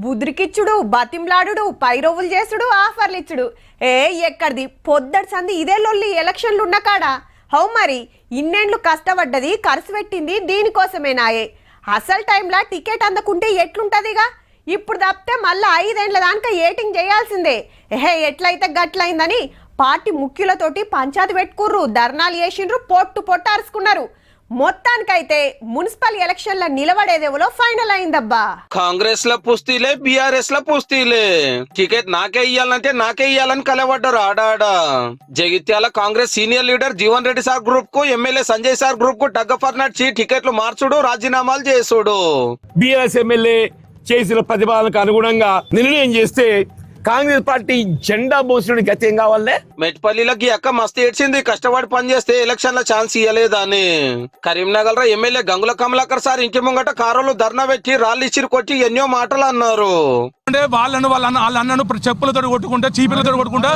బుద్రికిచ్చుడు బతింలాడు పైరోవులు చేసుడు ఆఫర్లు ఇచ్చుడు ఎక్కడిది పొద్దటి సంది ఇదే లొల్లి ఎలక్షన్లు ఉన్న కాడ హౌ మరి ఇన్నేండ్లు కష్టపడ్డది ఖర్చు పెట్టింది దీనికోసమేనాయే అసలు టైంలో టికెట్ అందకుంటే ఎట్లుంటదిగా ఇప్పుడు తప్పితే మళ్ళీ 5 ఏళ్ల దాకా ఏటింగ్ చేయాల్సిందే ఎట్లయితే గట్లయిందని పార్టీ ముఖ్యులతోటి పంచాయతీ పెట్టుకుర్రు ధర్నాలు చేసిండ్రు పొట్టు అరుచుకున్నారు మొత్తానికైతే మున్సిపల్ ఎలక్షన్ల నిలబడేదేవలో ఫైనల్ అయిందబ్బా కాంగ్రెస్ లో పుస్తీలే బీఆర్ఎస్ లో పుస్తీలే టికెట్ నాకే ఇయ్యాలంటే నాకే ఇయ్యాలని కలవడ్డారు ఆడాడా Jagtial Congress senior leader Jeevan Reddy sir group కు ఎమ్మెల్యే సంజయ్ సార్ గ్రూప్ కు టగ్గఫర్ నడిచి టికెట్లు మార్చుడు రాజీనామాలు చేసుడు బీఆర్ఎస్ ఎమ్మెల్యే చేసిన ప్రతిపాదనకు అనుగుణంగా నిర్ణయం చేస్తే కాంగ్రెస్ పార్టీ జెండా మోసిన గతి ఏం కావాలే మెట్పల్లిలకి అక్క మస్తు ఏడ్చింది కష్టపడి పనిచేస్తే ఎలక్షన్ లో ఛాన్స్ ఇయ్యలేదని కరీంనగర్ ఎమ్మెల్యే గంగుల కమలాకర్ సార్ ఇంటి ముంగట కారులు ధర్నా పెట్టి రాళ్ళు ఇచ్చిరి కొట్టి ఎన్నో మాటలు అన్నారు అంటే వాళ్ళ అన్నను చెప్పులతో కొట్టుకుంటా చీపులతో కొట్టుకుంటా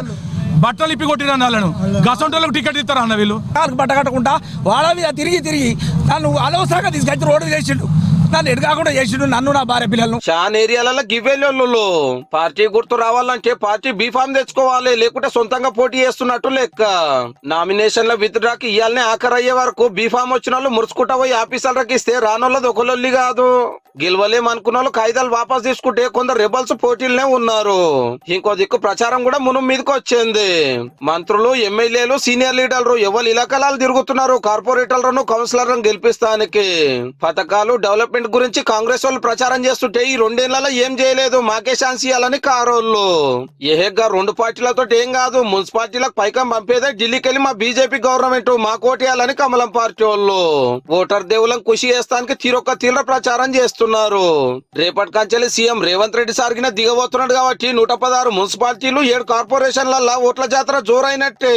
బట్టలు ఇప్పి కొట్టిన వాళ్ళను గసంటోళ్ళకి టికెట్ ఇస్తారా అన్న వీళ్ళు బట్ట కట్టకుండా వాళ్ళ మీద తిరిగి నన్ను అనవసరంగా తీసుకొచ్చి రోడ్డు చేసిండు నన్ను ఎడగాకుండా చేసిండు నన్ను నా భార్య పిల్లలను చాలా ఏరియాలలో గివ్వేళ్ళు పార్టీ గుర్తు రావాలంటే పార్టీ బీఫామ్ తెచ్చుకోవాలి లేకుంటే సొంతంగా పోటీ చేస్తున్నట్టు లెక్క నామినేషన్ల విత్డ్రాకి ఇయ్యాలనే ఆఖరయ్యే వరకు బీఫామ్ వచ్చిన వాళ్ళు మురుచుకుంటా పోయి ఆఫీసర్లకు ఇస్తే రానోళ్ళది ఒకళ్ళొల్లి కాదు గెలవలేమనుకున్న వాళ్ళు కాగితాలు వాపస్ తీసుకుంటే కొందరు రెబల్స్ పోటీలనే ఉన్నారు ఇంకో దిక్కు ప్రచారం కూడా మును మీదకి వచ్చింది మంత్రులు ఎమ్మెల్యేలు సీనియర్ లీడర్లు ఎవరు ఇలాకలాలు తిరుగుతున్నారు కార్పొరేటర్లను కౌన్సిలర్లను గెలిపిస్తానికి పథకాలు డెవలప్మెంట్ గురించి కాంగ్రెస్ వాళ్ళు ప్రచారం చేస్తుంటే ఈ 2 ఏళ్లలో ఏం చేయలేదు మాకే ఛాన్స్ ఇవ్వాలని కారోళ్ళు ఏహెగ్గా 2 పార్టీలతో ఏం కాదు మున్సిపాలిటీలకు పైకం పంపేదే ఢిల్లీకి వెళ్ళి మా బీజేపీ గవర్నమెంట్ మా కోటేయాలని కమలం పార్టీ వాళ్ళు ఓటర్ దేవులను ఖుషి చేస్తానికి తీరొక్క తీవ్ర ప్రచారం చేస్తున్నారు రేపటి కంచెలి సీఎం రేవంత్ రెడ్డి సార్గిన దిగబోతున్నాడు కాబట్టి 116 మున్సిపాలిటీలు 7 కార్పొరేషన్ల ఓట్ల జాతర జోరైనట్టే